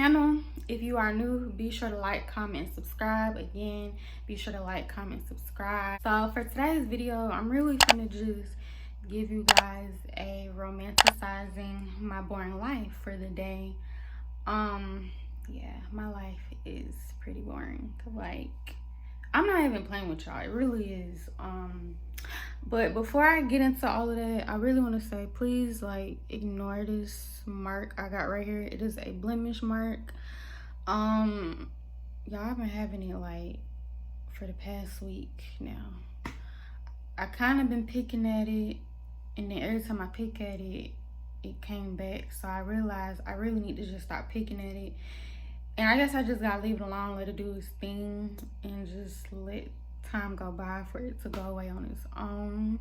channel. If you are new, be sure to like, comment, subscribe. Again, be sure to like, comment, subscribe. So for today's video, I'm really gonna just give you guys a romanticizing my boring life for the day. Yeah, my life is pretty boring. Like, I'm not even playing with y'all. It really is. But before I get into all of that, I really want to say, please, like, ignore this mark I got right here. It is a blemish mark. Y'all, I've been having it like for the past week now. I kind of been picking at it, and then every time I pick at it, it came back. So I realized I really need to just stop picking at it. And I guess I just gotta leave it alone, let it do its thing, and just let time go by for it to go away on its own.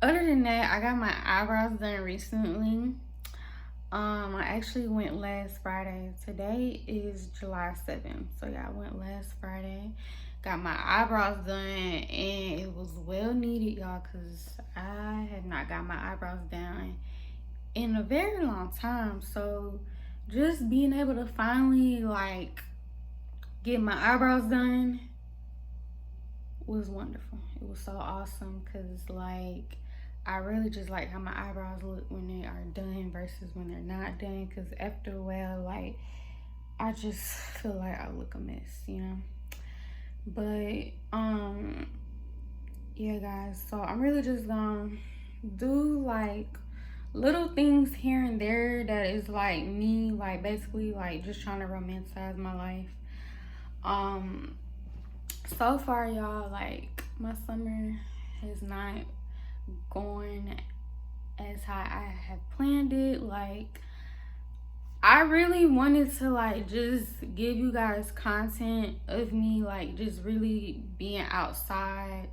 Other than that, I got my eyebrows done recently. I actually went last Friday. Today is July 7th. So yeah, I went last Friday. Got my eyebrows done, and it was well needed, y'all, because I had not got my eyebrows done in a very long time. So just being able to finally like get my eyebrows done was wonderful. It was so awesome because like I really just like how my eyebrows look when they are done versus when they're not done, because after a while, like, I just feel like I look a mess, you know. But yeah guys, so I'm really just gonna do like little things here and there that is like me, like basically like just trying to romanticize my life. So far, y'all, like my summer has not gone as how I have planned it. Like, I really wanted to like just give you guys content of me like just really being outside,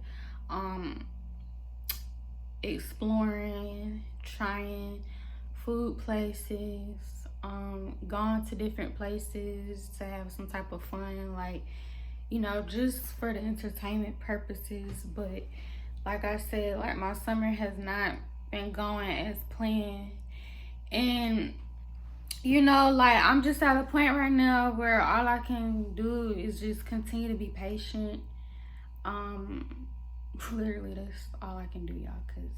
exploring, trying food places, going to different places to have some type of fun, like, you know, just for the entertainment purposes. But like I said, like my summer has not been going as planned, and you know, like I'm just at a point right now where all I can do is just continue to be patient. Literally that's all I can do, y'all, because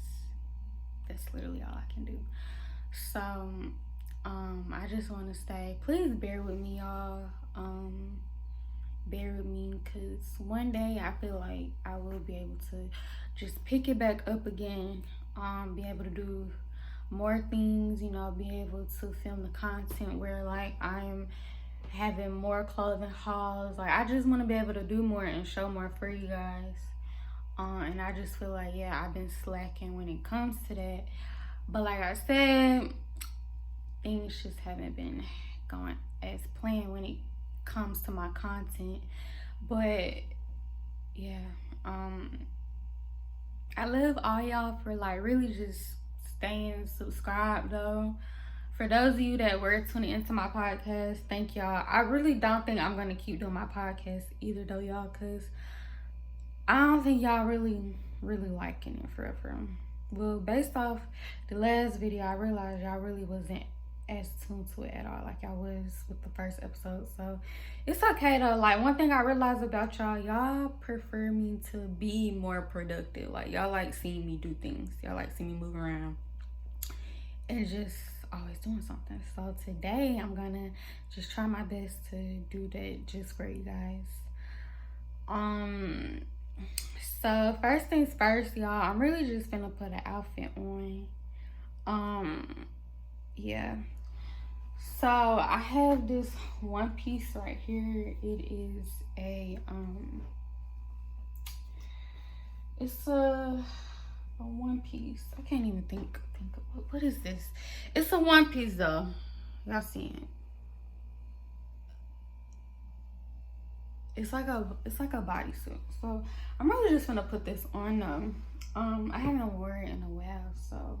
that's literally all I can do. So I just want to say, please bear with me, y'all. Bear with me, because one day I feel like I will be able to just pick it back up again, be able to do more things, you know, be able to film the content where like I'm having more clothing hauls. Like, I just want to be able to do more and show more for you guys. And I just feel like, yeah, I've been slacking when it comes to that. But like I said, things just haven't been going as planned when it comes to my content. But yeah, I love all y'all for like really just staying subscribed though. For those of you that were tuning into my podcast, thank y'all. I really don't think I'm gonna keep doing my podcast either though, y'all, because I don't think y'all really liking it for real. Well, based off the last video, I realized y'all really wasn't as tuned to it at all like I was with the first episode. So it's okay though. Like, one thing I realized about y'all prefer me to be more productive. Like, y'all like seeing me do things. Y'all like seeing me move around and just always doing something. So today I'm gonna just try my best to do that just for you guys. So first things first, y'all, I'm really just gonna put an outfit on. Yeah, so I have this one piece right here. It is a it's a one piece. I can't even think what is this? It's a one piece though. Y'all see it? It's like a bodysuit. So I'm really just gonna put this on though. I haven't worn it in a while, so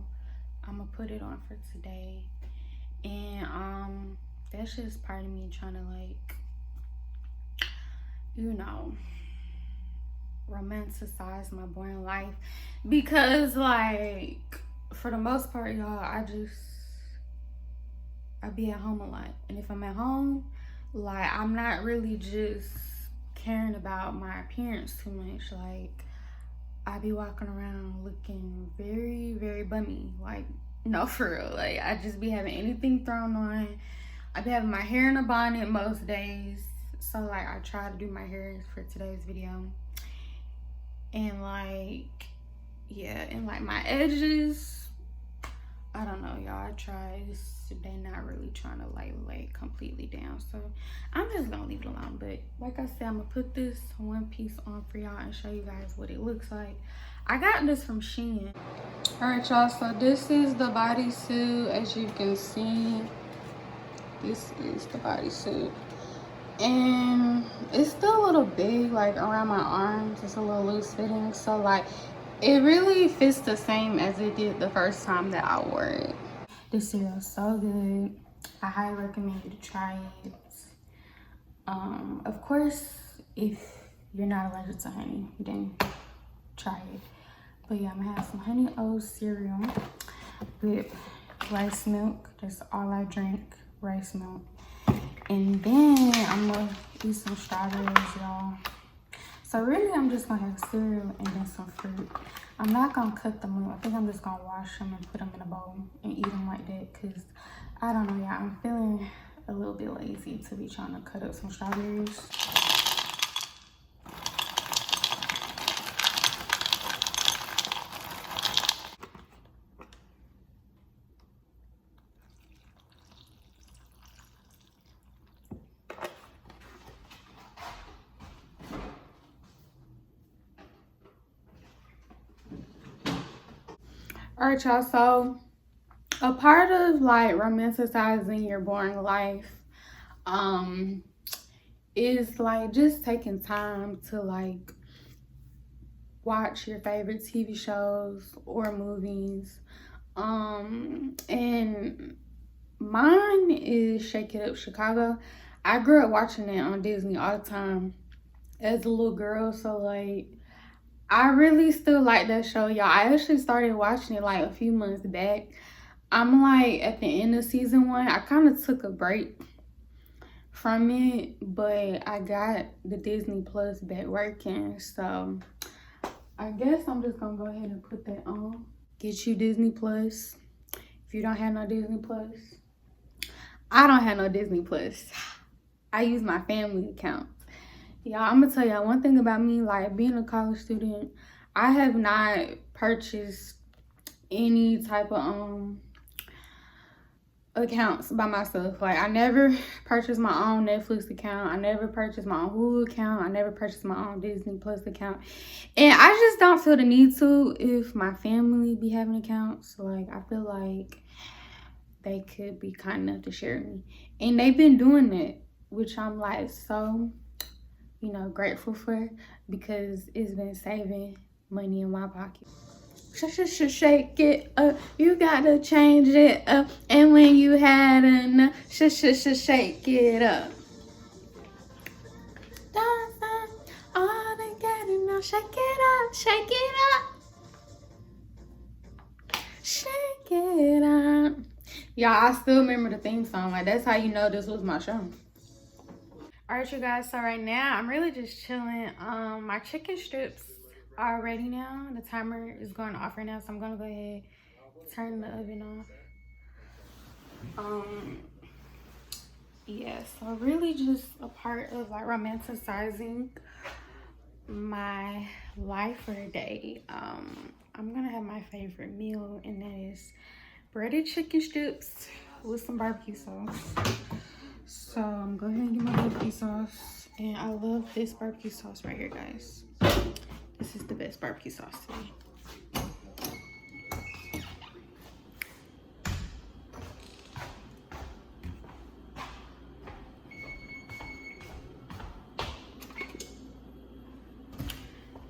I'm gonna put it on for today. And that's just part of me trying to, like, you know, romanticize my boring life, because like for the most part, y'all, I be at home a lot, and if I'm at home, Like, I'm not really just caring about my appearance too much. Like, I be walking around looking very, very bummy. Like, no, for real. Like, I just be having anything thrown on. I be having my hair in a bonnet most days. So, like, I try to do my hair for today's video. And, like, yeah, and, like, my edges, I don't know, y'all. I try. They not really trying to, like, lay completely down. So, I'm just going to leave it alone. But, like I said, I'm going to put this one piece on for y'all and show you guys what it looks like. I got this from Shein. Alright, y'all, so this is the bodysuit. As you can see, this is the bodysuit. And it's still a little big, like around my arms. It's a little loose fitting. So, like, it really fits the same as it did the first time that I wore it. This cereal is so good. I highly recommend you to try it. Of course, if you're not allergic to honey, then try it. But yeah, I'm gonna have some honey oat cereal with rice milk. That's all I drink, rice milk. And then I'm gonna eat some strawberries, y'all. So really, I'm just gonna have cereal and then some fruit. I'm not gonna cut them up. I think I'm just gonna wash them and put them in a bowl and eat them like that. Cause I don't know, y'all. I'm feeling a little bit lazy to be trying to cut up some strawberries. All right, y'all. So a part of like romanticizing your boring life is like just taking time to like watch your favorite TV shows or movies. And mine is Shake It Up Chicago. I grew up watching it on Disney all the time as a little girl, so like I really still like that show, y'all. I actually started watching it like a few months back. I'm like at the end of season 1. I kind of took a break from it, but I got the Disney Plus back working, so I guess I'm just gonna go ahead and put that on. Get you Disney Plus. If you don't have no Disney Plus, I don't have no Disney Plus. I use my family account. Y'all, I'm gonna tell y'all one thing about me, like being a college student, I have not purchased any type of accounts by myself. Like, I never purchased my own Netflix account. I never purchased my own Hulu account. I never purchased my own Disney Plus account. And I just don't feel the need to if my family be having accounts. Like, I feel like they could be kind enough to share me. And they've been doing it, which I'm like so, you know, grateful for, because it's been saving money in my pocket. Shake it up, you gotta change it up, and when you had enough, shake it up. All together now, shake it up, shake it up, shake it up. Y'all, I still remember the theme song. Like, that's how you know this was my show. All right, you guys, so right now I'm really just chilling. My chicken strips are ready now. The timer is going off right now, so I'm gonna go ahead turn the oven off. Yeah, so really just a part of like romanticizing my life for the day. I'm gonna have my favorite meal, and that is breaded chicken strips with some barbecue sauce. So I'm going to get my barbecue sauce, and I love this barbecue sauce right here, guys. This is the best barbecue sauce to me.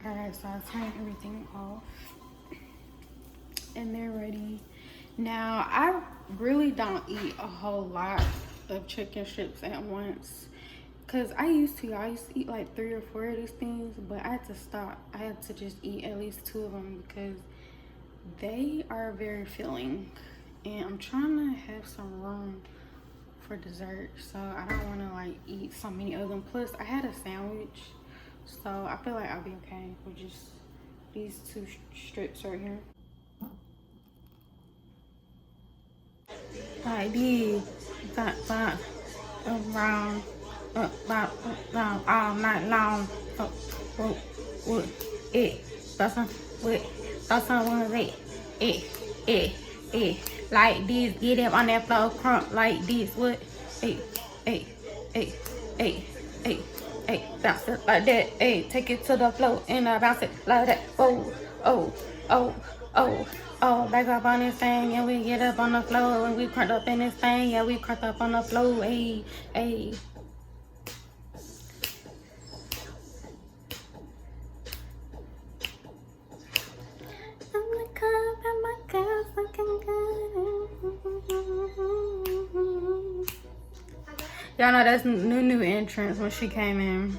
Alright, so I turned everything off, and they're ready. Now, I really don't eat a whole lot of chicken strips at once, because I used to eat like 3 or 4 of these things, but I had to stop. I had to just eat at least 2 of them because they are very filling, and I'm trying to have some room for dessert, so I don't want to like eat so many of them. Plus I had a sandwich, so I feel like I'll be okay with just these 2 strips right here. Like these, around, all night long. What, that's what it. Like this, get up on that floor, crump like this. What, hey, bounce it like that. Hey, take it to the floor and bounce it like that. Back up on this thing, and we get up on the floor, and we crunk up in this thing, yeah, we crunk up on the floor, hey. Y'all know that's new entrance when she came in.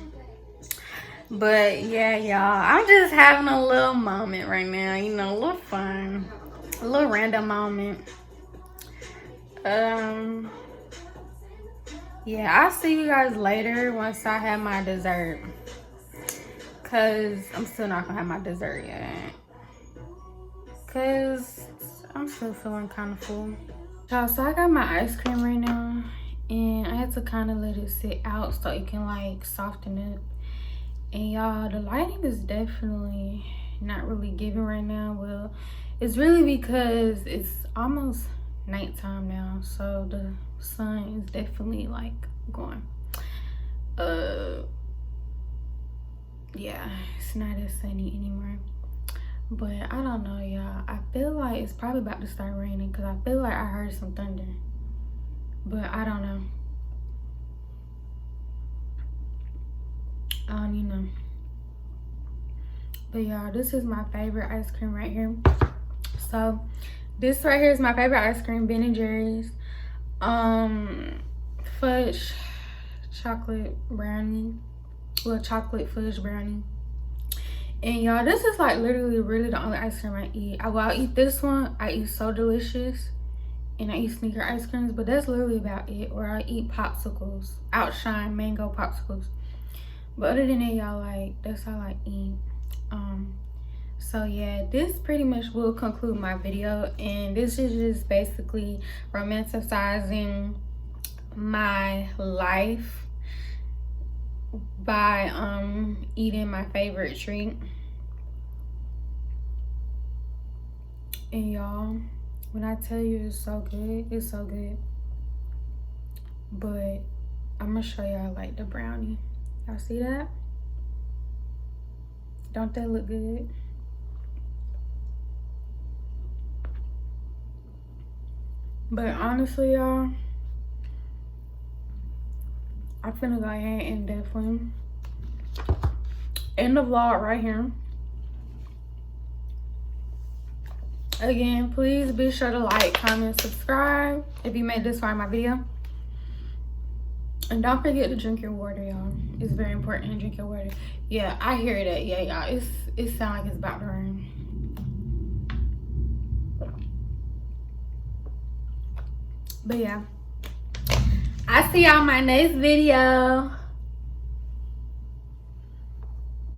But yeah, y'all, I'm just having a little moment right now, you know, a little fun, a little random moment. Yeah, I'll see you guys later once I have my dessert, cause I'm still not gonna have my dessert yet, cause I'm still feeling kind of full. Y'all, so I got my ice cream right now, and I had to kind of let it sit out so it can like soften up. And y'all, the lighting is definitely not really giving right now. Well, it's really because it's almost nighttime now, so the sun is definitely like going. Yeah, it's not as sunny anymore. But I don't know, y'all. I feel like it's probably about to start raining, because I feel like I heard some thunder. But I don't know. I don't even know. But y'all, this is my favorite ice cream right here. So this right here is my favorite ice cream, Ben & Jerry's fudge chocolate brownie. Well, chocolate fudge brownie. And y'all, this is like literally really the only ice cream I eat. I'll eat this one. I eat So Delicious, and I eat sneaker ice creams, but that's literally about it. Or I eat popsicles, Outshine mango popsicles. But other than that, y'all, like, that's all I eat. So yeah, this pretty much will conclude my video, and this is just basically romanticizing my life by eating my favorite treat. And y'all, when I tell you it's so good, it's so good. But I'm gonna show y'all like the brownie. Y'all see that? Don't that look good? But honestly, y'all, I'm finna go ahead and definitely end the vlog right here. Again, please be sure to like, comment, subscribe if you made this far in my video. And don't forget to drink your water, y'all. It's very important to drink your water. Yeah, I hear that. Yeah, y'all. It sounds like it's about to rain. But yeah, I see y'all in my next video.